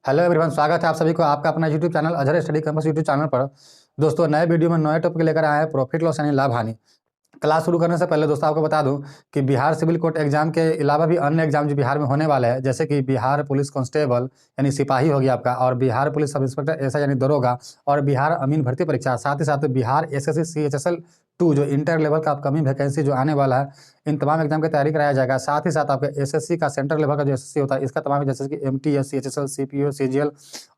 Hello everyone, स्वागत है आप सभी को आपका अपना YouTube channel Azhar study campus YouTube channel पर। दोस्तों, नए वीडियो में नए टॉपिक लेकर आए हैं प्रॉफिट लॉस यानी लाभ हानि। क्लास शुरू करने से पहले दोस्तों आपको बता दूं कि बिहार सिविल कोर्ट एग्जाम के अलावा भी अन्य एग्जाम जो बिहार में होने वाले हैं, जैसे कि बिहार पुलिस कांस्टेबल यानी सिपाही हो गया आपका, और बिहार पुलिस सब इंस्पेक्टर ऐसा यानी दरोगा, और बिहार अमीन भर्ती परीक्षा, साथ ही साथ बिहार एसएससी CHSL 2 जो इंटर लेवल का अपकमिंग वैकेंसी जो आने वाला है, इन तमाम एग्जाम की तैयारी कराया जाएगा। साथ ही साथ आपका एसएससी का सेंटर लेवल का जो एसएससी होता है, इसका तमाम जैसे कि MTS CHSL CPO CGL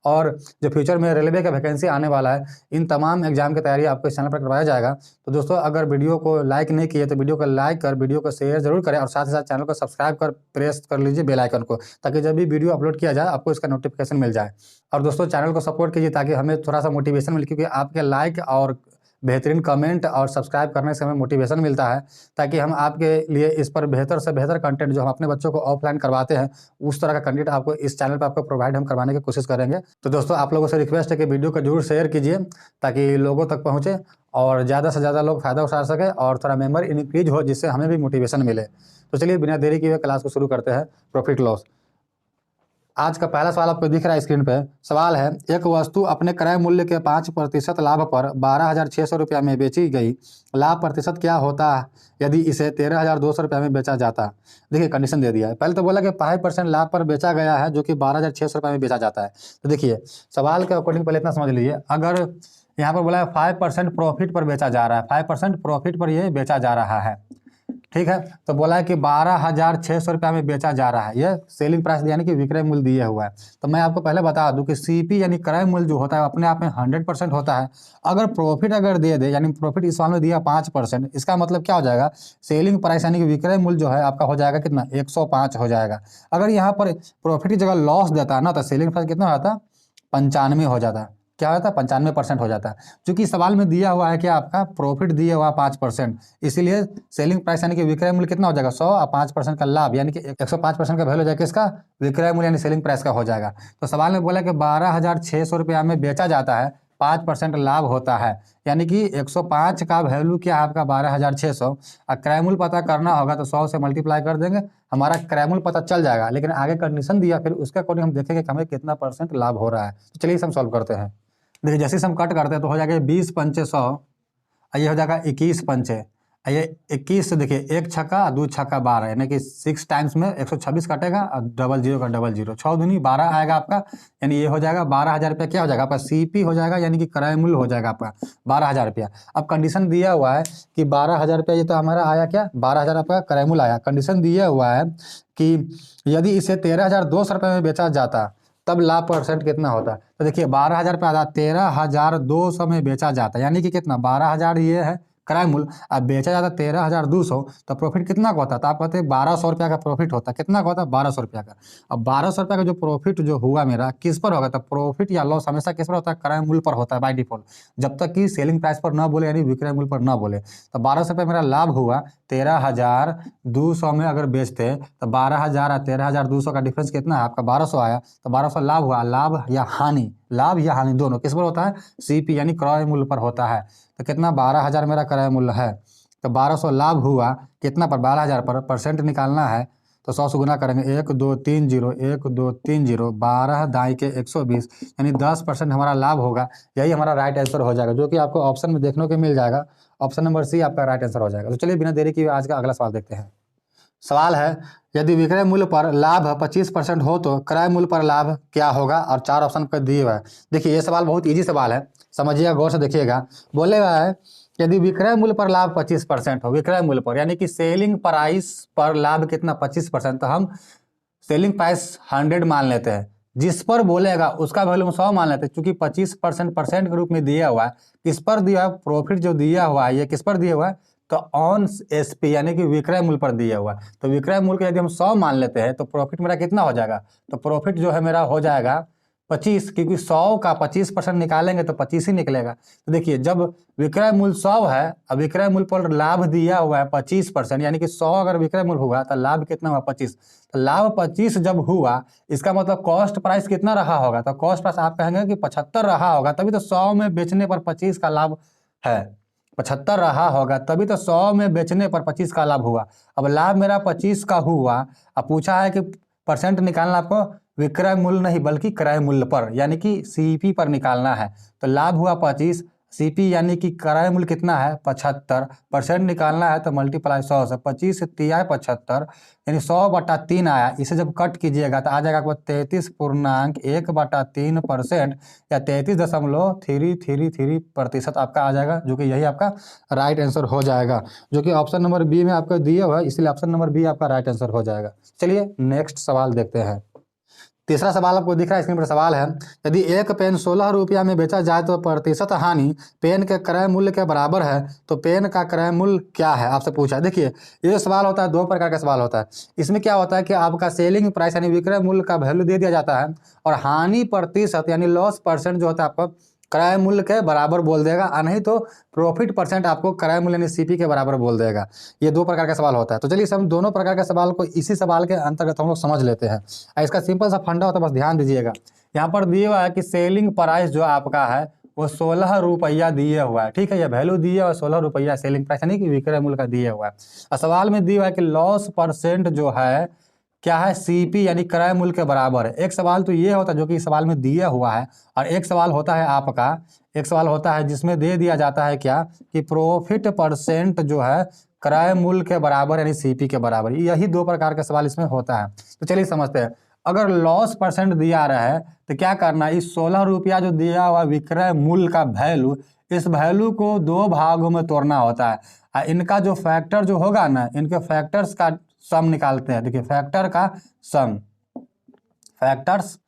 और जो फ्यूचर में रेलवे का वैकेंसी आने वाला है, इन तमाम एग्जाम की तैयारी आपको इस चैनल पर करवाया जाएगा। तो दोस्तों, अगर वीडियो को लाइक नहीं किए तो वीडियो को लाइक कर वीडियो को शेयर जरूर करें, और साथ ही साथ चैनल को सब्सक्राइब कर प्रेस कर लीजिए बेल आइकन को, ताकि जब भी वीडियो अपलोड किया जाए आपको इसका नोटिफिकेशन मिल जाए। और दोस्तों, चैनल को सपोर्ट कीजिए ताकि हमें थोड़ा सा मोटिवेशन मिले, क्योंकि आपके लाइक और बेहतरीन कमेंट और सब्सक्राइब करने से हमें मोटिवेशन मिलता है, ताकि हम आपके लिए इस पर बेहतर से बेहतर कंटेंट जो हम अपने बच्चों को ऑफलाइन करवाते हैं, उस तरह का कंटेंट आपको इस चैनल पर आपको प्रोवाइड हम करवाने की कोशिश करेंगे। तो दोस्तों, आप लोगों से रिक्वेस्ट है कि वीडियो को जरूर शेयर कीजिए ताकि लोगों तक पहुँचे और ज़्यादा से ज़्यादा लोग फायदा उठा सके और थोड़ा मेंबर इंक्रीज हो, जिससे हमें भी मोटिवेशन मिले। तो चलिए बिना देरी किए क्लास को शुरू करते हैं। Profit loss. आज का पहला सवाल आपको दिख रहा है स्क्रीन पे। सवाल है, एक वस्तु अपने क्रय मूल्य के 5% लाभ पर 12,600 रुपया में बेची गई। लाभ प्रतिशत क्या होता है यदि इसे 13,200 रुपया में बेचा जाता? देखिए, कंडीशन दे दिया है। पहले तो बोला कि 5% लाभ पर बेचा गया है, जो कि 12,600 रुपया में बेचा जाता है। तो देखिए, सवाल के अकॉर्डिंग पहले इतना समझ लीजिए। अगर यहाँ पर बोला है 5% प्रॉफिट पर बेचा जा रहा है, 5% प्रॉफिट पर ये बेचा जा रहा है, ठीक है। तो बोला है कि 12,600 रुपया में बेचा जा रहा है, ये सेलिंग प्राइस यानी कि विक्रय मूल्य दिया हुआ है। तो मैं आपको पहले बता दूं कि सीपी यानी क्रय मूल्य जो होता है अपने आप में 100% होता है। अगर प्रॉफिट अगर दे दे, यानी प्रॉफिट इस वाले में दिया 5%, इसका मतलब क्या हो जाएगा, सेलिंग प्राइस यानी कि विक्रय मूल्य जो है आपका हो जाएगा कितना, 105 हो जाएगा। अगर यहाँ पर प्रॉफिट की जगह लॉस देता है ना, तो सेलिंग प्राइस कितना होता, 95 हो जाता है। क्या होता है, 95% हो जाता है। क्योंकि सवाल में दिया हुआ है कि आपका प्रॉफिट दिया हुआ 5%, इसीलिए सेलिंग प्राइस यानी कि विक्रय मूल्य कितना हो जाएगा, 100 और 5% का लाभ यानी कि 105% का वैल्यू हो जाएगा किसका, विक्रय मूल्य यानी सेलिंग प्राइस का हो जाएगा। तो सवाल में बोला कि 12,600 रुपया में बेचा जाता है, 5% लाभ होता है, यानी कि 105 का वैल्यू क्या है आपका 12,600। और क्रय मूल्य पता करना होगा तो 100 से मल्टीप्लाई कर देंगे, हमारा क्रय मूल्य पता चल जाएगा। लेकिन आगे कंडीशन दिया, फिर उसके अकॉर्डिंग हम देखेंगे कि हमें कितना % लाभ हो रहा है। तो चलिए इसे हम सॉल्व करते हैं। देखिए, जैसे हम कट करते हैं तो हो जाएगा 20 पंचे 100, ये हो जाएगा 21 पंचे, ये 21 से देखिए, एक छक्का 2 छक्का 12, यानी कि 6 टाइम्स में 126 कटेगा और डबल जीरो का डबल जीरो, 6 दूनी 12 आएगा आपका, यानी ये हो जाएगा 12,000 रुपया। क्या हो जाएगा आपका, सीपी हो जाएगा, यानी कि क्रय मूल्य हो जाएगा आपका 12,000 रुपया। अब कंडीशन दिया हुआ है कि 12,000 रुपया, ये तो हमारा आया क्या, 12,000 आपका क्रय मूल्य आया। कंडीशन दिया हुआ है कि यदि इसे 13,200 रुपये में बेचा जाता तब लाभ % कितना होता है। तो देखिए, 12,000 रुपया आधा 13,200 में बेचा जाता है, यानी कि कितना, 12,000 ये है क्रय मूल्य, अब बेचा जाता 13,200, तो प्रॉफिट कितना का होता है, तो आप कहते हैं 1,200 रुपया का प्रॉफिट होता है। कितना का होता है, 1,200 रुपया का। अब 1,200 रुपया का जो प्रॉफिट जो हुआ मेरा, किस पर होगा, तो प्रॉफिट या लॉस हमेशा किस पर होता है, क्रय मूल्य पर होता है बाय डिफॉल्ट, जब तक कि सेलिंग प्राइस पर ना बोले, यानी विक्रय मूल्य पर ना बोले। तो 1,200 रुपया मेरा लाभ हुआ, 13,200 में अगर बेचते तो 12,000 और 13,200 का डिफरेंस कितना है आपका, 1,200 आया। तो 1,200 लाभ हुआ। लाभ या हानि, लाभ या हानि दोनों किस पर होता है, सीपी यानी क्रय मूल्य पर होता है। तो कितना, 12,000 मेरा क्रय मूल्य है, तो 1,200 लाभ हुआ कितना पर, 12,000 पर। % निकालना है तो 100 से गुना करेंगे, 1 2 3 0, 1 2 3 0, 12 दाई के 120, यानी 10% हमारा लाभ होगा। यही हमारा राइट आंसर हो जाएगा, जो कि आपको ऑप्शन में देखने को मिल जाएगा। ऑप्शन नंबर सी आपका राइट आंसर हो जाएगा। तो चलिए बिना देरी किए आज का अगला सवाल देखते हैं। सवाल है, यदि विक्रय मूल्य पर लाभ 25% हो तो क्रय मूल्य पर लाभ क्या होगा, और 4 ऑप्शन पर दिए हुए हैं। देखिए, ये सवाल बहुत इजी सवाल है, समझिएगा, गौर से देखिएगा। बोले हुआ है यदि विक्रय मूल्य पर लाभ 25% हो, विक्रय मूल्य पर यानी कि सेलिंग प्राइस पर लाभ कितना, 25%, तो हम सेलिंग प्राइस 100 मान लेते हैं, जिस पर बोलेगा उसका वैल्यू हम 100 मान लेते हैं, क्योंकि 25% के रूप में दिया हुआ है। किस पर दिया है, प्रॉफिट जो दिया हुआ है ये किस पर दिया हुआ है, तो ऑन एसपी यानी कि विक्रय मूल्य पर दिया हुआ है। तो विक्रय मूल्य को यदि हम 100 मान लेते हैं तो प्रॉफिट मेरा कितना हो जाएगा, तो प्रॉफिट जो है मेरा हो जाएगा 25, क्योंकि 100 का 25% निकालेंगे तो 25 ही निकलेगा। तो देखिए, जब विक्रय मूल्य 100 है, अब विक्रय मूल्य पर लाभ दिया हुआ है 25%, यानी कि 100 अगर विक्रय मूल्य हुआ तो लाभ कितना हुआ, 25। तो लाभ 25 जब हुआ, इसका मतलब कॉस्ट प्राइस कितना रहा होगा, तो कॉस्ट प्राइस आप कहेंगे कि 75 रहा होगा, तभी तो 100 में बेचने पर 25 का लाभ है। 75 रहा होगा तभी तो 100 में बेचने पर 25 का लाभ हुआ। अब लाभ मेरा 25 का हुआ, अब पूछा है कि परसेंट निकालना आपको विक्रय मूल्य नहीं बल्कि क्रय मूल्य पर, यानी कि सीपी पर निकालना है। तो लाभ हुआ 25, सीपी यानी कि क्रय मूल्य कितना है 75, परसेंट निकालना है तो मल्टीप्लाई 100 से, 25 से 3 आया 75, यानी 100/3 आया। इसे जब कट कीजिएगा तो आ जाएगा आपको 33.1/3% या 33.333% आपका आ जाएगा, जो कि यही आपका राइट आंसर हो जाएगा, जो कि ऑप्शन नंबर बी में आपका दिया हुआ है, इसलिए ऑप्शन नंबर बी आपका राइट आंसर हो जाएगा। चलिए नेक्स्ट सवाल देखते हैं। तीसरा सवाल आपको दिख रहा है स्क्रीन पर, सवाल है यदि एक पेन 16 रुपया में बेचा जाए तो प्रतिशत हानि पेन के क्रय मूल्य के बराबर है तो पेन का क्रय मूल्य क्या है, आपसे पूछा है। देखिए ये जो सवाल होता है 2 प्रकार का सवाल होता है। इसमें क्या होता है कि आपका सेलिंग प्राइस यानी विक्रय मूल्य का वैल्यू दे दिया जाता है, और हानि प्रतिशत यानी लॉस परसेंट जो होता है आपको क्रय मूल्य के बराबर बोल देगा, और नहीं तो प्रॉफिट परसेंट आपको क्रय मूल्य यानी सीपी के बराबर बोल देगा। ये 2 प्रकार का सवाल होता है। तो चलिए हम दोनों प्रकार के सवाल को इसी सवाल के अंतर्गत हम लोग समझ लेते हैं। इसका सिंपल सा फंडा होता है, बस ध्यान दीजिएगा। यहाँ पर दिया हुआ है कि सेलिंग प्राइस जो आपका है वो 16 रुपया दिया हुआ है, ठीक है। ये वैल्यू दिया हुआ है 16 रुपया सेलिंग प्राइस यानी कि विक्रय मूल्य का दिया हुआ है। और सवाल में दिया हुआ है कि लॉस परसेंट जो है क्या है सीपी यानी क्रय मूल्य के बराबर है। एक सवाल तो ये होता है जो कि सवाल में दिया हुआ है, और एक सवाल होता है आपका, एक सवाल होता है जिसमें दे दिया जाता है क्या कि प्रॉफिट परसेंट जो है क्रय मूल्य के बराबर यानी सीपी के बराबर। यही 2 प्रकार के सवाल इसमें होता है। तो चलिए समझते हैं। अगर लॉस परसेंट दिया रहा है तो क्या करना है, इस 16 रुपया जो दिया हुआ विक्रय मूल्य का वैल्यू, इस वैल्यू को 2 भागों में तोड़ना होता है। इनका जो फैक्टर जो होगा ना, इनके फैक्टर्स का सम निकालते हैं। देखिए फैक्टर का सम, फैक्टर्स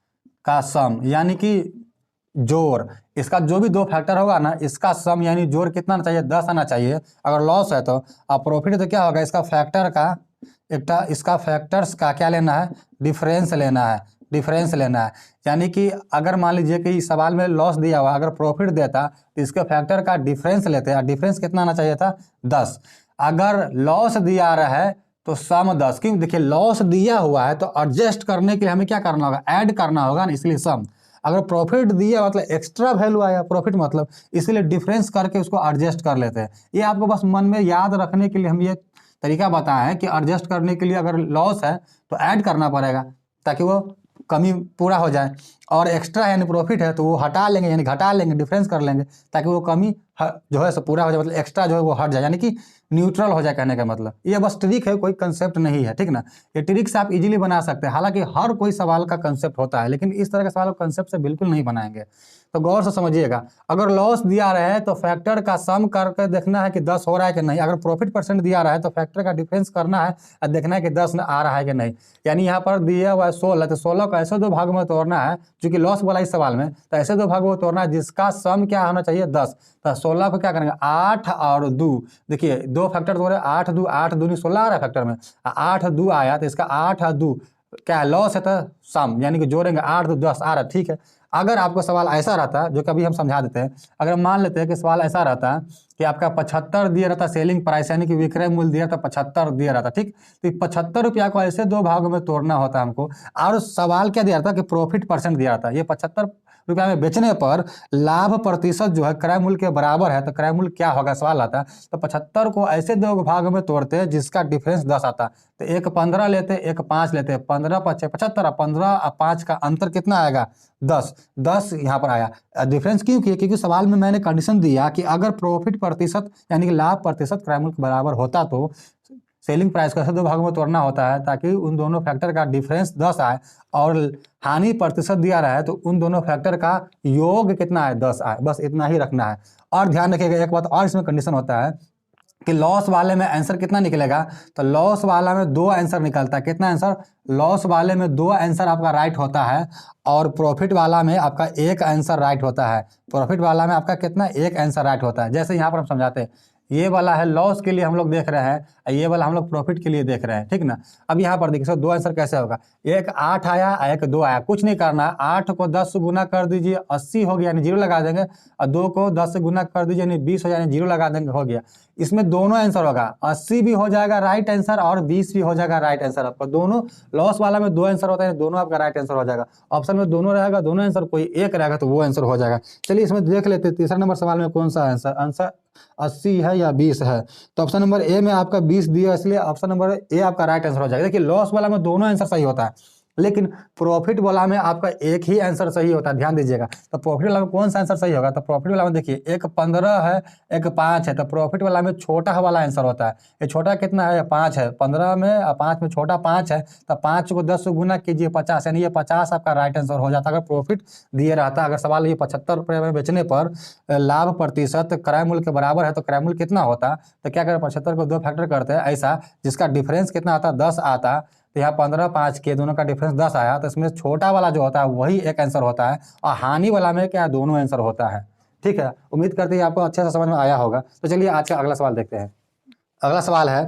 का सम यानी कि जोड़, इसका जो भी 2 फैक्टर होगा ना इसका सम यानी जोड़ कितना आना चाहिए 10 आना चाहिए अगर लॉस है तो। अब प्रॉफिट तो क्या होगा, इसका फैक्टर का इसका फैक्टर्स का क्या लेना है, डिफरेंस लेना है, डिफरेंस लेना है। यानी कि अगर मान लीजिए कि इस सवाल में लॉस दिया हुआ, अगर प्रॉफिट देता तो इसके फैक्टर का डिफरेंस लेते हैं। डिफरेंस कितना आना चाहिए था 10। अगर लॉस दिया रहा है तो सम 10, क्योंकि देखिए लॉस दिया हुआ है तो एडजस्ट करने के लिए हमें क्या करना होगा, ऐड करना होगा ना, इसलिए सम। अगर प्रॉफिट दिया मतलब एक्स्ट्रा वैल्यू आया प्रॉफिट मतलब, इसलिए डिफरेंस करके उसको एडजस्ट कर लेते हैं। ये आपको बस मन में याद रखने के लिए हम ये तरीका बताया है कि एडजस्ट करने के लिए अगर लॉस है तो ऐड करना पड़ेगा ताकि वो कमी पूरा हो जाए, और एक्स्ट्रा यानी प्रॉफिट है तो वो हटा लेंगे यानी घटा लेंगे, डिफरेंस कर लेंगे ताकि वो कमी जो है सो पूरा हो जाए, मतलब एक्स्ट्रा जो है वो हट जाए, यानी कि न्यूट्रल हो जाए कहने का मतलब। ये बस ट्रिक है, कोई कंसेप्ट नहीं है, ठीक ना। ये ट्रिक से आप इजीली बना सकते हैं। हालांकि हर कोई सवाल का कंसेप्ट होता है, लेकिन इस तरह के सवाल कंसेप्ट से बिल्कुल नहीं बनाएंगे। तो गौर से समझिएगा। अगर लॉस दिया रहा है तो फैक्टर का सम करके देखना है कि 10 हो रहा है कि नहीं। अगर प्रॉफिट परसेंट दिया रहा है तो फैक्टर का डिफरेंस करना है और देखना है कि 10 आ रहा है कि नहीं। यानी यहाँ पर दिया हुआ है 16, तो 16 को ऐसे 2 भागों में तोड़ना है, जो कि लॉस बोला इस सवाल में, तो ऐसे 2 भागों में तोड़ना है जिसका सम क्या होना चाहिए 10। तो 16 को क्या करेंगे 8 और 2, देखिए 2 फैक्टर तोड़े, 8 2 नहीं 16 आ रहा है फैक्टर में, 8 2 आया तो इसका 8 और 2 क्या है लॉस है तो सम, यानी कि जोड़ेंगे 8 2 10 आ रहा है, ठीक है। अगर आपको सवाल ऐसा रहता जो कभी हम समझा देते हैं, अगर मान लेते हैं कि सवाल ऐसा रहता कि आपका 75 दिया रहता सेलिंग प्राइस यानी कि विक्रय मूल्य दिया था 75 दिया रहता, ठीक। तो 75 रुपया को ऐसे 2 भागों में तोड़ना होता हमको, और सवाल क्या दिया रहता कि प्रॉफिट परसेंट दिया रहता। ये 75 रुपया में बेचने पर लाभ प्रतिशत जो है क्रय मूल्य के बराबर है, तो क्रय मूल्य क्या होगा सवाल आता। तो 75 को ऐसे 2 भागों में तोड़ते हैं जिसका डिफरेंस 10 आता। तो एक 15 लेते, एक 5 लेते, 15 5 75, 15 और 5 का अंतर कितना आएगा 10। 10 यहाँ पर आया। डिफरेंस क्यों किया, क्योंकि सवाल में मैंने कंडीशन दिया कि अगर प्रॉफिट प्रतिशत यानी कि लाभ प्रतिशत क्रय मूल्य के बराबर होता तो सेलिंग प्राइस को ऐसे 2 भागों में तोड़ना होता है ताकि उन दोनों फैक्टर का डिफरेंस 10 आए, और हानि प्रतिशत दिया रहा है तो उन दोनों फैक्टर का योग कितना है 10 आए, बस इतना ही रखना है। और ध्यान रखिएगा एक बात और इसमें कंडीशन होता है कि लॉस वाले में आंसर कितना निकलेगा, तो लॉस वाला में 2 आंसर निकलता है। कितना आंसर, लॉस वाले में 2 आंसर आपका राइट होता है, और प्रॉफिट वाला में आपका 1 आंसर राइट होता है। प्रॉफिट वाला में आपका कितना 1 आंसर राइट होता है। जैसे यहाँ पर हम समझाते हैं, ये वाला है लॉस के लिए हम लोग देख रहे हैं, ये वाला हम लोग प्रॉफिट के लिए देख रहे हैं, ठीक ना। अब यहाँ पर देखिए 2 आंसर कैसे होगा, एक 8 आया, एक 2 आया। कुछ नहीं करना है, 8 को 10 से गुना कर दीजिए 80 हो गया यानी 0 लगा देंगे, और 2 को 10 से गुना कर दीजिए यानी 20 हो जाए 0 लगा देंगे, हो गया। इसमें दोनों आंसर होगा, 80 भी हो जाएगा राइट आंसर और 20 भी हो जाएगा राइट आंसर आपका। दोनों लॉस वाला में 2 आंसर होता है, दोनों आपका राइट आंसर हो जाएगा। ऑप्शन में दोनों रहेगा, दोनों आंसर कोई एक रहेगा तो वो आंसर हो जाएगा। चलिए इसमें देख लेते हैं तीसरा नंबर सवाल में कौन सा आंसर, आंसर 80 है या 20 है। तो ऑप्शन नंबर ए में आपका 20 दिया, इसलिए ऑप्शन नंबर ए आपका राइट आंसर हो जाएगा। देखिए लॉस वाला में दोनों आंसर सही होता है, लेकिन प्रॉफिट वाला में आपका एक ही आंसर सही होता है, ध्यान दीजिएगा। तो प्रॉफिट वाला में कौन सा आंसर सही होगा? तो प्रॉफिट वाला में देखिए, एक 15 है, एक 5 है, तो प्रॉफिट वाला में छोटा वाला आंसर होता है। ये छोटा कितना है? 5 है। 15 में 5 में छोटा 5 है, तो 5 को 10 से गुना कीजिए 50, यानी ये 50 आपका राइट आंसर हो जाता है अगर प्रॉफिट दिए रहता। अगर सवाल ये 75 रुपये में बेचने पर लाभ प्रतिशत क्रय मूल्य के बराबर है, तो क्रय मूल्य कितना होता? तो क्या करें, 75 को 2 फैक्टर करते हैं ऐसा, जिसका डिफरेंस कितना आता? 10 आता। तो यहाँ 15 5 के दोनों का डिफरेंस 10 आया, तो इसमें छोटा वाला जो होता है वही एक आंसर होता है, और हानि वाला में क्या दोनों आंसर होता है। ठीक है, उम्मीद करते हैं आपको अच्छे से समझ में आया होगा। तो चलिए आज का अगला सवाल देखते हैं। अगला सवाल है,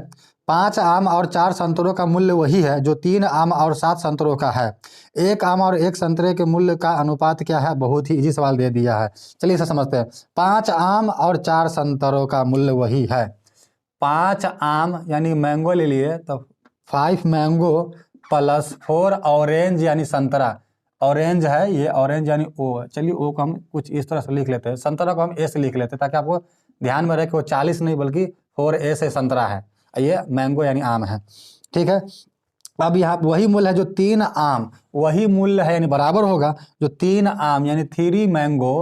5 आम और 4 संतरों का मूल्य वही है जो 3 आम और 7 संतरों का है। 1 आम और 1 संतरे के मूल्य का अनुपात क्या है? बहुत ही इजी सवाल दे दिया है, चलिए इसे समझते हैं। 5 आम और 4 संतरों का मूल्य वही है। 5 आम यानी मैंगो ले लिए, तो 5 मैंगो प्लस 4 ऑरेंज यानी संतरा। ऑरेंज है ये, ऑरेंज यानी ओ, चलिए ओ को हम कुछ इस तरह से लिख लेते हैं, संतरा को हम ए से लिख लेते हैं, ताकि आपको ध्यान में रहे कि वो 40 नहीं बल्कि 4A से संतरा है, ये मैंगो यानी आम है। ठीक है, अब यहाँ वही मूल्य है जो 3 आम, वही मूल्य है यानी बराबर होगा जो 3 आम यानी 3 मैंगो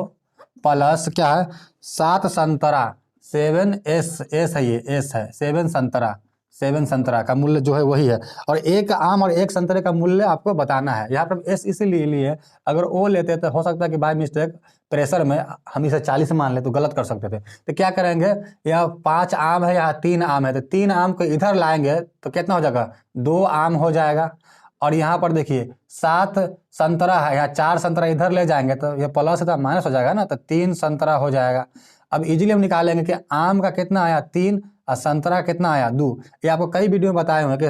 प्लस क्या है 7 संतरा, 7S, एस है ये, एस है 7 संतरा, 7 संतरा का मूल्य जो है वही है। और 1 आम और 1 संतरे का मूल्य आपको बताना है। यहाँ पर एस इसीलिए लिए, अगर ओ लेते तो हो सकता है कि बाय मिस्टेक प्रेशर में हम इसे 40 मान ले तो गलत कर सकते थे। तो क्या करेंगे, यह 5 आम है, यहाँ 3 आम है, तो 3 आम को इधर लाएंगे तो कितना हो जाएगा? 2 आम हो जाएगा। और यहाँ पर देखिए 7 संतरा है, यहाँ 4 संतरा इधर ले जाएंगे तो ये प्लस है तो माइनस हो जाएगा ना, तो 3 संतरा हो जाएगा। अब इजीली हम निकालेंगे कि आम का कितना आया 3 और संतरा कितना आया 2। ये आपको कई वीडियो में बताए हुए कि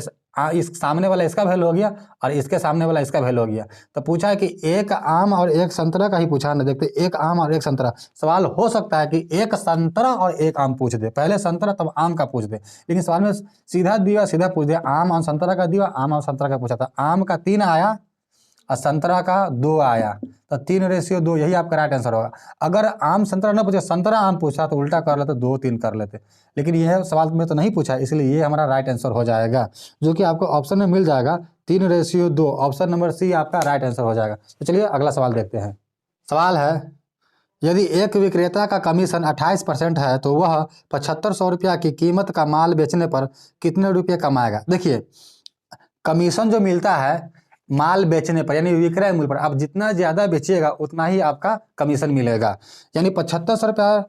इस सामने वाला इसका वैल्यू हो गया और इसके सामने वाला इसका वैल्यू हो गया। तो पूछा है कि 1 आम और 1 संतरा का ही पूछा ना, देखते 1 आम और 1 संतरा। सवाल हो सकता है कि 1 संतरा और 1 आम पूछ दे, पहले संतरा तब आम का पूछ दे, लेकिन सवाल में सीधा दिया, सीधा पूछ दिया, आम और संतरा का दिया, आम और संतरा का पूछा था। आम का 3 आया और संतरा का 2 आया, तो 3:2, यही आपका राइट आंसर होगा। अगर आम संतरा ना पूछे, संतरा आम पूछा तो उल्टा कर लेते, 2 3 कर लेते, लेकिन यह सवाल में तो नहीं पूछा, इसलिए ये हमारा राइट आंसर हो जाएगा, जो कि आपको ऑप्शन में मिल जाएगा 3:2। ऑप्शन नंबर सी आपका राइट आंसर हो जाएगा। तो चलिए अगला सवाल देखते हैं। सवाल है, यदि एक विक्रेता का कमीशन 28% है तो वह 7500 रुपया की कीमत का माल बेचने पर कितने रुपये कमाएगा? देखिए, कमीशन जो मिलता है माल बेचने पर यानी विक्रय मूल्य पर, आप जितना ज़्यादा बेचिएगा उतना ही आपका कमीशन मिलेगा। यानी 7500 रुपया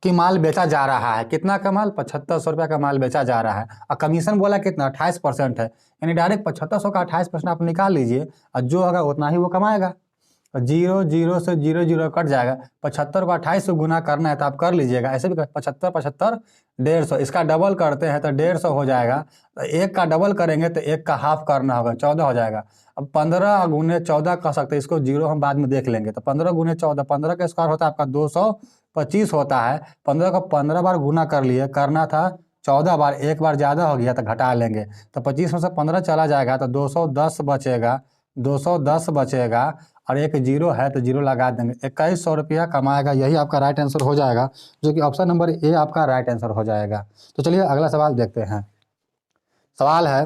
की माल बेचा जा रहा है, कितना का माल? 7500 रुपया का माल बेचा जा रहा है, और कमीशन बोला कितना? 28% है, यानी डायरेक्ट 7500 का 28% आप निकाल लीजिए, और जो होगा उतना ही वो कमाएगा। 0 0 से 0 0 कट जाएगा, 75 को 28 से गुना करना है तो आप कर लीजिएगा, ऐसे भी 75 75 150, इसका डबल करते हैं तो 150 हो जाएगा। तो 1 का डबल करेंगे तो 1 का हाफ करना होगा, 14 हो जाएगा। अब 15 गुने 14 कह सकते हैं, इसको 0 हम बाद में देख लेंगे। तो 15 गुने 14, 15 का स्क्वायर होता है आपका 225 होता है। 15 को 15 बार गुना कर लिए, करना था 14 बार, एक बार ज़्यादा हो गया तो घटा लेंगे, तो 25 में से 15 चला जाएगा तो 210 बचेगा, 210 बचेगा, और एक 0 है तो 0 लगा देंगे, 2100 रुपया कमाएगा, यही आपका राइट आंसर हो जाएगा, जो कि ऑप्शन नंबर ए आपका राइट आंसर हो जाएगा। तो चलिए अगला सवाल देखते हैं। सवाल है,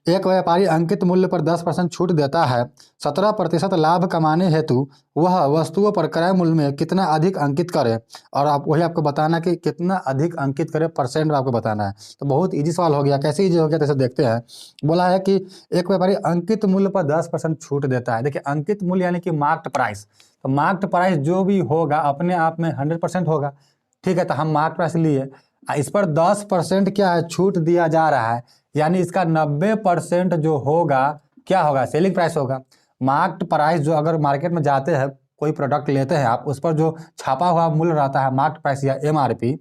एक व्यापारी अंकित मूल्य पर 10% छूट देता है, 17% लाभ कमाने हेतु वह वस्तुओं पर क्रय मूल्य में कितना अधिक अंकित करे, और आप वही आपको बताना कि कितना अधिक अंकित करे, परसेंट में आपको बताना है। तो बहुत इजी सवाल हो गया, कैसे इजी हो गया जैसे देखते हैं। बोला है कि एक व्यापारी अंकित मूल्य पर 10% छूट देता है। देखिए, अंकित मूल्य यानी कि मार्क्ड प्राइस, तो मार्क्ड प्राइस जो भी होगा अपने आप में 100% होगा। ठीक है, तो हम मार्क्ड प्राइस लिए, इस पर 10% क्या है छूट दिया जा रहा है, यानी इसका 90% जो होगा क्या होगा? सेलिंग प्राइस होगा। मार्क्ड प्राइस जो अगर मार्केट में जाते हैं कोई प्रोडक्ट लेते हैं आप, उस पर जो छापा हुआ मूल्य रहता है मार्क्ड प्राइस या MRP,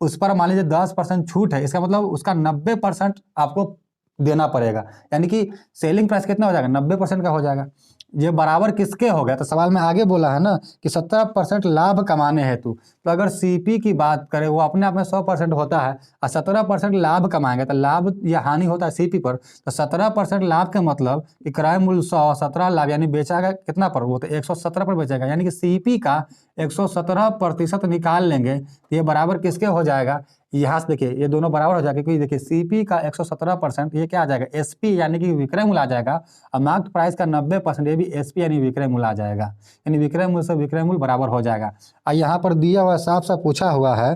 उस पर मान लीजिए 10% छूट है, इसका मतलब उसका 90% आपको देना पड़ेगा, यानी कि सेलिंग प्राइस कितना हो जाएगा? 90% का हो जाएगा। ये बराबर किसके हो गया? तो सवाल में आगे बोला है ना कि 17% लाभ कमाने हेतु, तो अगर CP की बात करें वो अपने आप में 100% होता है, और 17% लाभ कमाएंगे तो लाभ या हानि होता है CP पर, तो 17% लाभ का मतलब कि क्रय मूल्य 100, 17 लाभ, यानी बेचागा कितना पर? वो तो 117 पर बेचेगा, यानी कि CP का 117% निकाल लेंगे, ये बराबर किसके हो जाएगा? यहाँ से देखिए ये दोनों बराबर हो जाएगा, क्योंकि देखिए सीपी का 117% ये क्या आ जाएगा, एसपी यानी कि विक्रय मूल्य आ जाएगा, और मार्केट प्राइस का 90% ये भी एसपी यानी विक्रय मूल्य आ जाएगा, यानी विक्रय मूल्य से विक्रय मूल्य बराबर हो जाएगा। और यहाँ पर दिया हुआ साफ साफ पूछा हुआ है,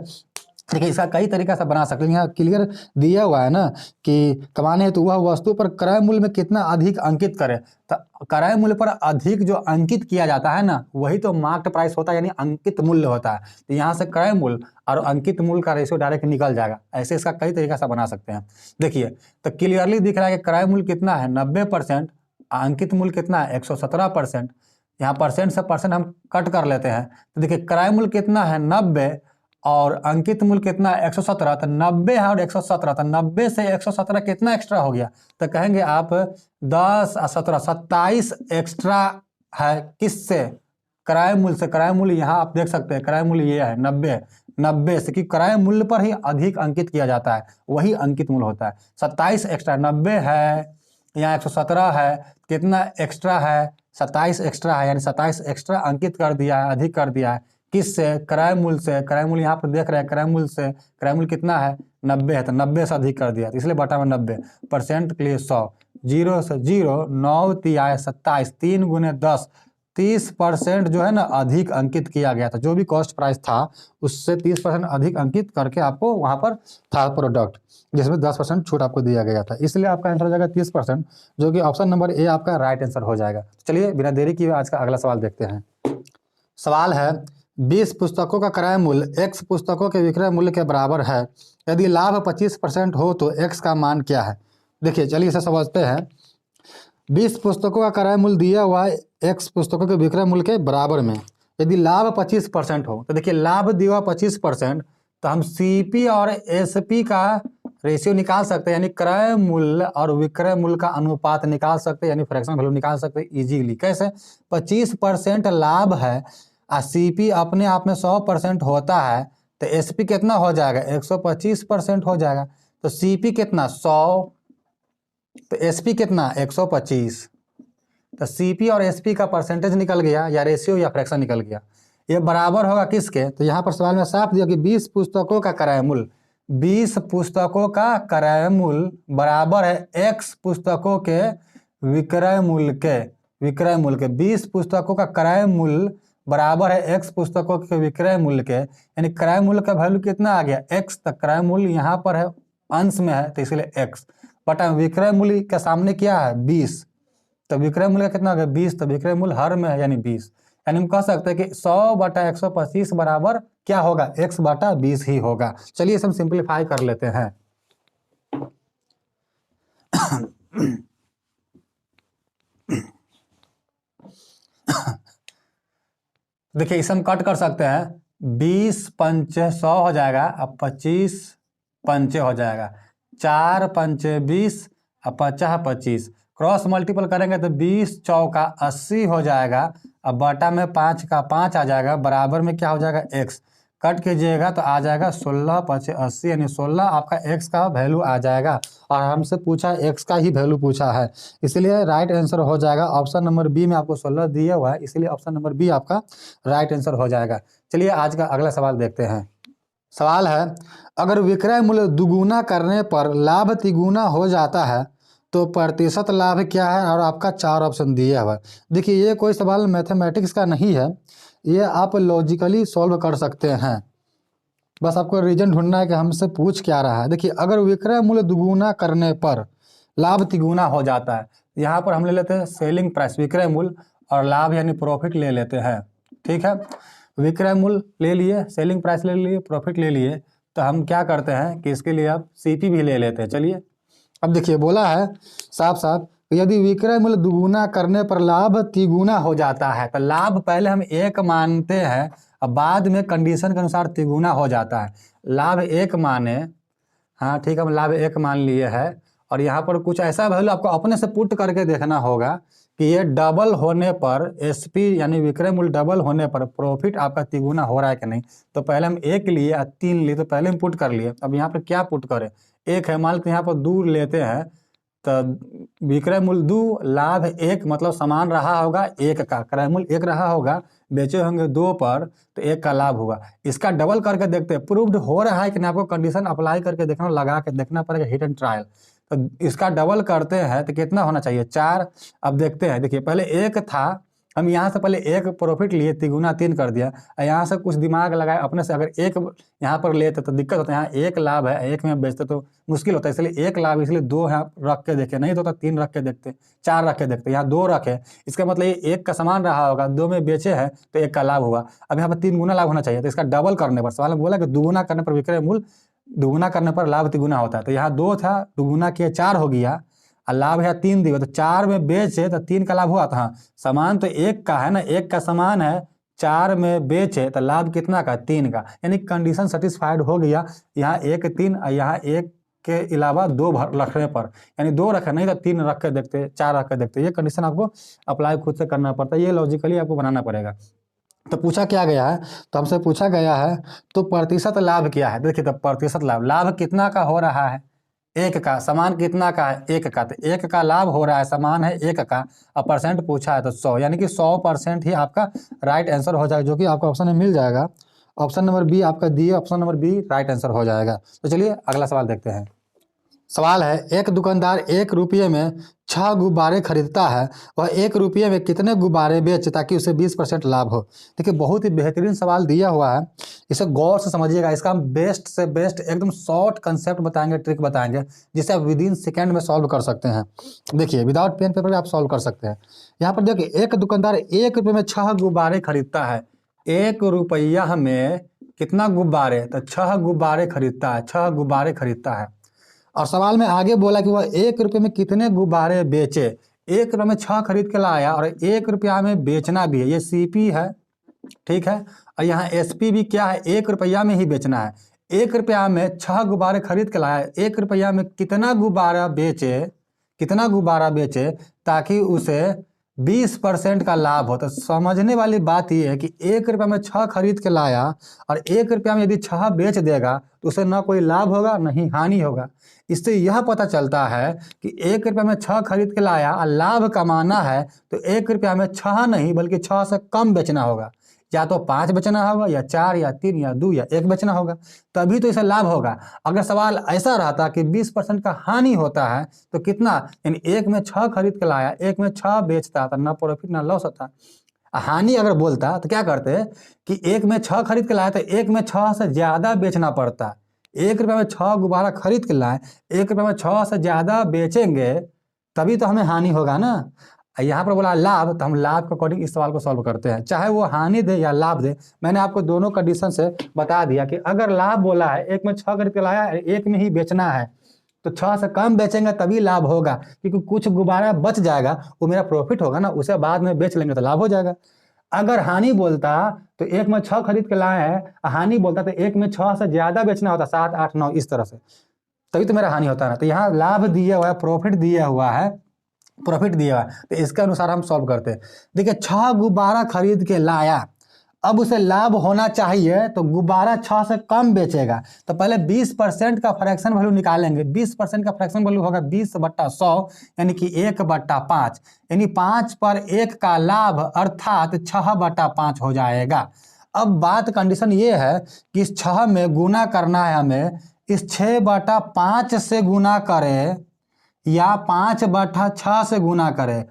देखिए इसका कई तरीका से बना सकते हैं। यहाँ क्लियर दिया हुआ है ना कि कमाने हेतु वह वस्तु पर क्रय मूल्य में कितना अधिक अंकित करे, तो क्रय मूल्य पर अधिक जो अंकित किया जाता है ना वही तो मार्केट प्राइस होता है, यानी अंकित मूल्य होता है। तो यहाँ से क्रय मूल्य और अंकित मूल्य का रेशियो डायरेक्ट निकल जाएगा। ऐसे इसका कई तरीका से बना सकते हैं। देखिए तो क्लियरली दिख रहा है कि क्रय मूल्य कितना है 90%, अंकित मूल्य कितना है 117%। यहाँ परसेंट से परसेंट हम कट कर लेते हैं, तो देखिए क्रय मूल्य कितना है 90 और अंकित मूल्य कितना है 117, तो 90 है और 117, तो 90 से 117 कितना एक्स्ट्रा हो गया, तो कहेंगे आप 10 और 17 27 एक्स्ट्रा है, किससे, क्रय मूल्य से। क्रय मूल्य यहाँ आप देख सकते हैं, क्रय मूल्य ये है 90 से, कि क्रय मूल्य पर ही अधिक अंकित किया जाता है, वही अंकित मूल्य होता है। 27 एक्स्ट्रा, 90 है यहाँ 117 है, कितना एक्स्ट्रा है 27 एक्स्ट्रा है, यानी 27 एक्स्ट्रा अंकित कर दिया है, अधिक कर दिया है, किससे, क्रय मूल्य से। क्रय मूल्य यहाँ पर देख रहे हैं, क्रय मूल्य से, क्रय मूल्य कितना है 90 है, तो 90 से अधिक कर दिया, तो इसलिए बटा में 90% के लिए 100, 0 से 0 9 तिहाई 27, 3 गुने 10, 30% जो है ना अधिक अंकित किया गया था। जो भी कॉस्ट प्राइस था उससे 30% अधिक अंकित करके आपको वहाँ पर था प्रोडक्ट, जिसमें 10% छूट आपको दिया गया था, इसलिए आपका आंसर हो जाएगा 30%, जो कि ऑप्शन नंबर ए आपका राइट आंसर हो जाएगा। चलिए बिना देरी किए आज का अगला सवाल देखते हैं। सवाल है 20 पुस्तकों का क्रय मूल्य x पुस्तकों के विक्रय मूल्य के बराबर है, यदि लाभ 25% हो तो x का मान क्या है। देखिए चलिए इसे समझते हैं। 20 पुस्तकों का क्रय मूल्य दिया हुआ है x पुस्तकों के विक्रय मूल्य के बराबर में, यदि लाभ 25% हो, तो देखिए लाभ दिया हुआ 25%, तो हम सीपी और एसपी का रेशियो निकाल सकते हैं, यानी क्रय मूल्य और विक्रय मूल्य का अनुपात निकाल सकते हैं, यानी फ्रैक्शन वैल्यू निकाल सकते हैं इजीली। कैसे, 25% लाभ है और सीपी अपने आप में 100% होता है, तो एसपी कितना हो जाएगा 125% हो जाएगा, तो सीपी कितना 100, तो एसपी कितना 125, तो सीपी और एसपी का परसेंटेज निकल गया, या रेशियो या फ्रैक्शन निकल गया। ये बराबर होगा किसके, तो यहाँ पर सवाल में साफ दिया कि 20 पुस्तकों का क्रय मूल्य, 20 पुस्तकों का क्रय मूल्य बराबर है x पुस्तकों के विक्रय मूल्य के, 20 पुस्तकों का क्रय मूल्य बराबर है x पुस्तकों के विक्रय मूल्य के, यानी क्रय मूल्य का वैल्यू कितना आ गया x, तक क्रय मूल्य यहाँ पर है अंश में है, तो इसलिए x बटा विक्रय मूल्य के सामने क्या है 20, तो विक्रय मूल्य कितना हो गया 20, तो विक्रय मूल्य हर में है यानी 20, यानी हम कह सकते हैं कि 100 बटा 125 बराबर क्या होगा x बटा 20 ही होगा। चलिए इसे हम सिंप्लीफाई कर लेते हैं। देखिए इसे हम कट कर सकते हैं, 20 पंचे 100 हो जाएगा, अब 25 पंचे हो जाएगा, 4 पंचे 20 और 50 25, क्रॉस मल्टीपल करेंगे तो 20 चौका 80 हो जाएगा, अब बटा में 5 का 5 आ जाएगा, बराबर में क्या हो जाएगा x, कट कीजिएगा तो आ जाएगा 16 5 80, यानी 16 आपका x का वैल्यू आ जाएगा, और हमसे पूछा x का ही वैल्यू पूछा है, इसलिए राइट आंसर हो जाएगा ऑप्शन नंबर बी में आपको 16 दिया हुआ है, इसलिए ऑप्शन नंबर बी आपका राइट आंसर हो जाएगा। चलिए आज का अगला सवाल देखते हैं। सवाल है अगर विक्रय मूल्य दुगुना करने पर लाभ तिगुना हो जाता है तो प्रतिशत लाभ क्या है, और आपका 4 ऑप्शन दिया हुआ है। देखिए ये कोई सवाल मैथमेटिक्स का नहीं है, ये आप लॉजिकली सॉल्व कर सकते हैं, बस आपको रीजन ढूंढना है कि हमसे पूछ क्या रहा है। देखिए अगर विक्रय मूल्य दुगुना करने पर लाभ तिगुना हो जाता है, यहाँ पर हम ले लेते हैं सेलिंग प्राइस विक्रय मूल्य, और लाभ यानी प्रॉफिट ले लेते हैं, ठीक है। विक्रय मूल्य ले लिए, सेलिंग प्राइस ले लिए, प्रॉफिट ले लिए, तो हम क्या करते हैं कि इसके लिए आप सीपी भी ले लेते हैं। चलिए अब देखिए बोला है साफ साफ, यदि विक्रय मूल्य दुगुना करने पर लाभ तिगुना हो जाता है, तो लाभ पहले हम 1 मानते हैं, अब बाद में कंडीशन के अनुसार तिगुना हो जाता है। लाभ 1 माने, हाँ ठीक है, हम लाभ 1 मान लिए है, और यहाँ पर कुछ ऐसा वैल्यू आपको अपने से पुट करके देखना होगा कि ये डबल होने पर एसपी यानी विक्रय मूल्य डबल होने पर प्रॉफिट आपका तिगुना हो रहा है कि नहीं। तो पहले हम 1 लिए और 3 लिए, तो पहले हम पुट कर लिए, अब यहाँ पर क्या पुट करें, 1 है मान लेते यहाँ पर दूर लेते हैं, तो विक्रय मूल्य 2, लाभ 1, मतलब समान रहा होगा 1 का, क्रय मूल्य 1 रहा होगा, बेचे होंगे 2 पर, तो 1 का लाभ होगा। इसका डबल करके देखते हैं प्रूव्ड हो रहा है कि नहीं, आपको कंडीशन अप्लाई करके देखना, लगा के देखना पड़ेगा, हिट एंड ट्रायल। तो इसका डबल करते हैं तो कितना होना चाहिए 4। अब देखते हैं, देखिए पहले 1 था, हम यहाँ से पहले 1 प्रॉफिट लिए, तिगुना 3 कर दिया, यहाँ से कुछ दिमाग लगाए अपने से, अगर 1 यहाँ पर लेते तो दिक्कत होता है, यहाँ 1 लाभ है, 1 में बेचते तो मुश्किल होता है, इसलिए 1 लाभ, इसलिए 2 यहाँ रख के देखे, नहीं तो 3 रख के देखते, 4 रख के देखते, यहाँ 2 रखे, इसका मतलब ये 1 का समान रहा होगा, 2 में बेचे हैं तो 1 का लाभ हुआ। अब यहाँ पर 3 गुना लाभ होना चाहिए, तो इसका डबल करने पर, सवाल में बोला कि दुगुना करने पर विक्रय मूल्य, दुगुना करने पर लाभ तिगुना होता है, तो यहाँ 2 था, दुगुना किया 4 हो गया, और लाभ है 3 दिया, तो 4 में बेचे तो 3 का लाभ हुआ था। हाँ, समान तो 1 का है ना, 1 का समान है, 4 में बेचे तो लाभ कितना का 3 का, यानी कंडीशन सेटिस्फाइड हो गया। यहाँ 1 3 और यहाँ 1 के अलावा 2 रखने पर, यानी 2 रखे, नहीं तो 3 रख के देखते, 4 रख के देखते, ये कंडीशन आपको अप्लाई खुद से करना पड़ता है, ये लॉजिकली आपको बनाना पड़ेगा। तो पूछा क्या गया है, तो हमसे पूछा गया है तो प्रतिशत लाभ क्या है। देखिए तो प्रतिशत लाभ, लाभ कितना का हो रहा है 1 का, समान कितना का है 1 का, तो 1 का लाभ हो रहा है, समान है 1 का, और परसेंट पूछा है तो 100, यानी कि 100% ही आपका राइट आंसर हो जाएगा, जो कि आपको ऑप्शन में मिल जाएगा। ऑप्शन नंबर बी आपका दिए, option number B right answer हो जाएगा। तो चलिए अगला सवाल देखते हैं। सवाल है, एक दुकानदार 1 रुपये में 6 गुब्बारे खरीदता है, वह 1 रुपये में कितने गुब्बारे बेचे ताकि उसे 20% लाभ हो। देखिए बहुत ही बेहतरीन सवाल दिया हुआ है, इसे गौर से समझिएगा, इसका हम बेस्ट से बेस्ट एकदम शॉर्ट कंसेप्ट बताएंगे, ट्रिक बताएंगे, जिसे आप विदिन सेकेंड में सॉल्व कर सकते हैं। देखिए विदाउट पेन पेपर आप सॉल्व कर सकते हैं। यहाँ पर देखिए एक दुकानदार 1 रुपये में 6 गुब्बारे खरीदता है, 1 रुपया में कितना गुब्बारे, तो 6 गुब्बारे खरीदता है, 6 गुब्बारे खरीदता है। और सवाल में आगे बोला कि वह 1 रुपये में कितने गुब्बारे बेचे, 1 रुपये में 6 खरीद के लाया और 1 रुपया में बेचना भी है, ये सीपी है, ठीक है, और यहाँ एसपी भी क्या है, 1 रुपया में ही बेचना है। 1 रुपया में 6 गुब्बारे खरीद के लाया, 1 रुपया में कितना गुब्बारा बेचे, कितना गुब्बारा बेचे ताकि उसे 20% का लाभ हो। तो समझने वाली बात यह है कि 1 रुपया में 6 खरीद के लाया और 1 रुपया में यदि 6 बेच देगा तो उसे ना कोई लाभ होगा ना ही हानि होगा। इससे यह पता चलता है कि 1 रुपया में 6 खरीद के लाया और लाभ कमाना है तो 1 रुपया में 6 नहीं बल्कि 6 से कम बेचना होगा, या तो 5 बेचना होगा या 4 या 3 या 2 या 1 बेचना होगा, तभी तो इसे लाभ होगा। अगर सवाल ऐसा रहता कि 20% का हानि होता है तो कितना, यानी 1 में 6 खरीद के लाया, 1 में 6 बेचता तो ना प्रॉफिट ना लॉस होता। हानि अगर बोलता तो क्या करते कि 1 में 6 खरीद के लाया तो 1 में 6 से ज्यादा बेचना पड़ता। 1 रुपये में 6 गुब्बारा खरीद के लाए, 1 रुपये में 6 से ज्यादा बेचेंगे तभी तो हमें हानि होगा ना। यहाँ पर बोला लाभ, तो हम लाभ के अकॉर्डिंग इस सवाल को सॉल्व करते हैं, चाहे वो हानि दे या लाभ दे। मैंने आपको दोनों कंडीशन से बता दिया कि अगर लाभ बोला है 1 में 6 खरीद के लाया, 1 में ही बेचना है, तो 6 से कम बेचेंगे तभी लाभ होगा, क्योंकि कुछ गुब्बारा बच जाएगा, वो मेरा प्रॉफिट होगा ना, उसे बाद में बेच लेंगे तो लाभ हो जाएगा। अगर हानि बोलता तो 1 में 6 खरीद के लाए हैं, हानि बोलता तो 1 में 6 से ज्यादा बेचना होता, 7 8 9 इस तरह से, तभी तो मेरा हानि होता है ना। तो यहाँ लाभ दिया हुआ है, प्रॉफिट दिया हुआ है, प्रॉफिट दिया हुआ है, तो इसके अनुसार हम सॉल्व करते हैं। देखिए 6 गुब्बारा खरीद के लाया, अब उसे लाभ होना चाहिए तो गुब्बारा 6 से कम बेचेगा, तो पहले 20% का फ्रैक्शन वैल्यू निकालेंगे। 20% का फ्रैक्शन वैल्यू होगा 20/100, यानी कि 1/5, यानी 5 पर 1 का लाभ अर्थात 6/5 हो जाएगा। अब बात कंडीशन ये है कि इस 6 में गुना करना है हमें, इस 6/5 से गुना करें या 5/6 से गुना करें,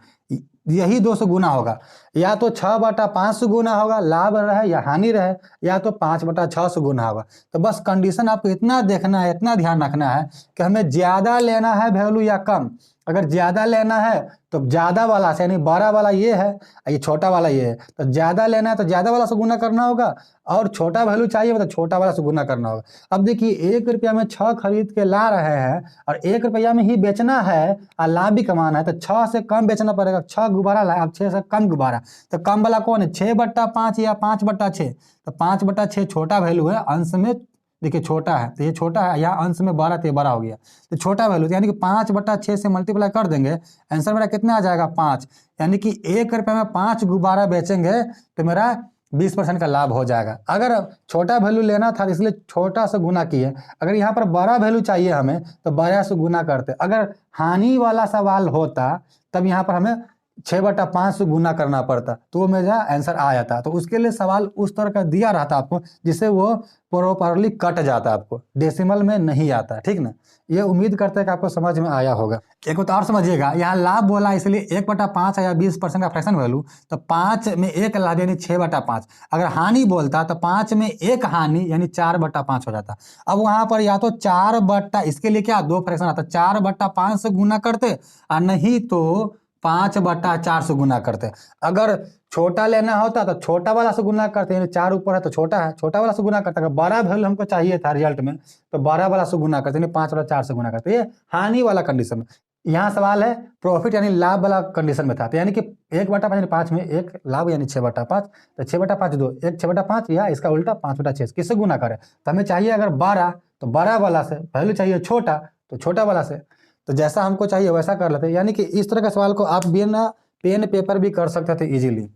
यही 2 से गुना होगा, या तो 6/5 से गुना होगा, लाभ रहे या हानि रहे, या तो 5/6 से गुना होगा। तो बस कंडीशन आपको इतना देखना है, इतना ध्यान रखना है कि हमें ज्यादा लेना है वैल्यू या कम। अगर ज्यादा लेना है तो ज्यादा वाला से, यानी बड़ा वाला ये है, ये छोटा वाला ये है, तो ज्यादा लेना है तो ज्यादा वाला से गुना करना होगा, और छोटा वैल्यू चाहिए तो छोटा वाला से गुना करना होगा। अब देखिए 1 रुपया में 6 खरीद के ला रहे हैं और 1 रुपया में ही बेचना है और लाभ भी कमाना है, तो 6 से कम बेचना पड़ेगा। 6 गुब्बारा लाए, अब 6 से कम गुब्बारा, तो कम वाला कौन है, 6/5 या 5/6, तो 5/6 छोटा वैल्यू है, अंश में देखिए छोटा है, तो ये छोटा है, यहाँ अंश में 12 तो ये बड़ा हो गया, तो छोटा वैल्यू, यानी कि 5/6 से मल्टीप्लाई कर देंगे, आंसर मेरा कितना आ जाएगा 5, यानी कि 1 रुपये में 5 गुब्बारा बेचेंगे तो मेरा 20% का लाभ हो जाएगा। अगर छोटा वैल्यू लेना था इसलिए छोटा से गुना किए, अगर यहाँ पर बड़ा वैल्यू चाहिए हमें तो बड़ा से गुना करते। अगर हानि वाला सवाल होता तब यहाँ पर हमें 6/5 से गुना करना पड़ता, तो वो मेरा आंसर आ जाता। तो उसके लिए सवाल उस तरह का दिया रहता आपको जिससे वो प्रॉपरली कट जाता, आपको डेसिमल में नहीं आता। ठीक ना, ये उम्मीद करते हैं कि आपको समझ में आया होगा। एक बात और समझिएगा, यहाँ लाभ बोला इसलिए 1/5 है या 20% का फ्रैक्शन वैल्यू, तो 5 में 1 लाभ यानी 6/5। अगर हानि बोलता तो 5 में 1 हानि यानी 4/5 हो जाता। अब वहां पर या तो 4 इसके लिए क्या 2 फ्रैक्शन आता, 4/5 से गुना करते और नहीं तो 5/4 से गुना करते। अगर छोटा लेना होता तो छोटा वाला से गुना करते, यानी 4 ऊपर है तो छोटा है, छोटा वाला से गुना करते। अगर बड़ा वैल्यू हमको चाहिए था रिजल्ट में तो बड़ा वाला से गुना करते, यानी 5/4 से गुना करते। ये हानि वाला कंडीशन में। यहाँ सवाल है प्रॉफिट यानी लाभ वाला कंडीशन में था, तो यानी कि 1/5 यानी 5 में 1 लाभ यानी 6/5, तो 6/5 दो 1 6/5 या इसका उल्टा 5/6 किससे गुना करें। तो हमें चाहिए अगर 12 तो बड़ा वाला से, वैल्यू चाहिए छोटा तो छोटा वाला से। तो जैसा हमको चाहिए वैसा कर लेते, यानी कि इस तरह के सवाल को आप बिना पेन पेपर भी कर सकते थे इजीली।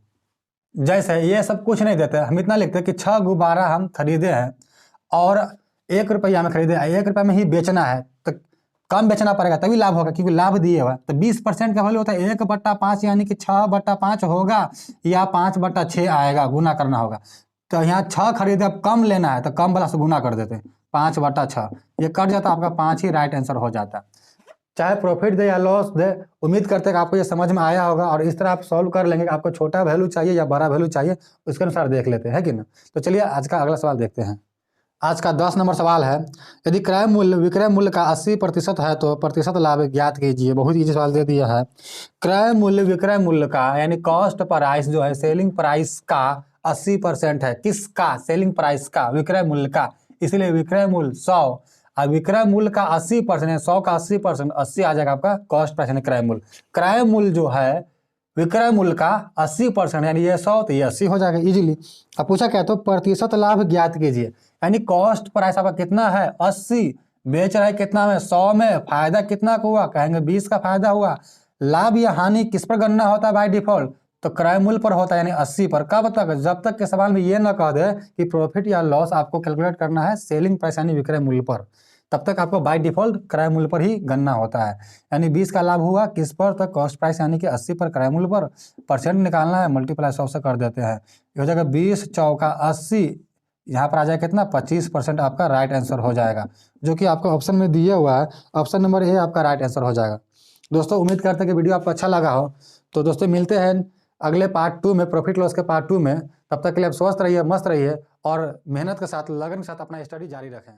जैसे ये सब कुछ नहीं देते, हम इतना लिखते हैं कि 6 गुब्बारा हम खरीदे हैं और 1 रुपया में खरीदे, 1 रुपया में ही बेचना है, तो कम बेचना पड़ेगा तभी लाभ होगा क्योंकि लाभ दिए हुआ। तो 20% का वैल्यू होता है 1/5 यानी कि 6/5 होगा या 5/6 आएगा, गुना करना होगा। तो यहाँ 6 खरीदे, अब कम लेना है तो कम वाला से गुना कर देते, 5/6 ये कट जाता, आपका 5 ही राइट आंसर हो जाता। चाहे प्रॉफिट दे या लॉस दे, उम्मीद करते हैं कि आपको ये समझ में आया होगा और इस तरह आप सॉल्व कर लेंगे। आपको छोटा वैल्यू चाहिए या बड़ा वैल्यू चाहिए उसके अनुसार देख लेते हैं, है कि ना। तो चलिए आज का अगला सवाल देखते हैं। आज का 10 नंबर सवाल है, यदि क्रय मूल्य विक्रय मूल्य का 80% है तो प्रतिशत लाभ ज्ञात कीजिए। बहुत इजी सवाल दे दिया है। क्रय मूल्य विक्रय मूल्य का यानी कॉस्ट प्राइस जो है सेलिंग प्राइस का 80% है। किसका? सेलिंग प्राइस का, विक्रय मूल्य का। इसलिए विक्रय मूल्य 100 और विक्रय मूल्य का 80% है, 100 का 80%, 80 आ जाएगा आपका कॉस्ट प्राइस यानी क्रय मूल्य। क्रय मूल्य जो है विक्रय मूल्य का 80% यानी ये 100 तो ये 80 हो जाएगा इजीली। अब पूछा क्या, तो प्रतिशत लाभ ज्ञात कीजिए, यानी कॉस्ट प्राइस आपका कितना है 80, बेच रहा है कितना में 100 में, फायदा कितना का हुआ, कहेंगे 20 का फायदा हुआ। लाभ या हानि किस पर गणना होता है बाय डिफॉल्ट, तो क्रय मूल्य पर होता है यानी 80 पर। कब तक? जब तक के सवाल में ये ना कह दे कि प्रॉफिट या लॉस आपको कैलकुलेट करना है सेलिंग प्राइस यानी विक्रय मूल्य पर, तब तक आपको बाय डिफॉल्ट क्रय मूल्य पर ही गणना होता है। यानी 20 का लाभ हुआ किस पर, तो कॉस्ट प्राइस यानी कि 80 पर क्रय मूल्य पर, परसेंट निकालना है मल्टीप्लाई 100 से कर देते हैं। ये हो जाएगा 20 चौका 80, यहाँ पर आ जाएगा कितना 25% आपका राइट आंसर हो जाएगा, जो कि आपको ऑप्शन में दिया हुआ है। ऑप्शन नंबर ए आपका राइट आंसर हो जाएगा। दोस्तों उम्मीद करते हैं कि वीडियो आपको अच्छा लगा हो। तो दोस्तों मिलते हैं अगले पार्ट 2 में, प्रॉफिट लॉस के पार्ट 2 में। तब तक के लिए आप स्वस्थ रहिए, मस्त रहिए और मेहनत के साथ लगन के साथ अपना स्टडी जारी रखें।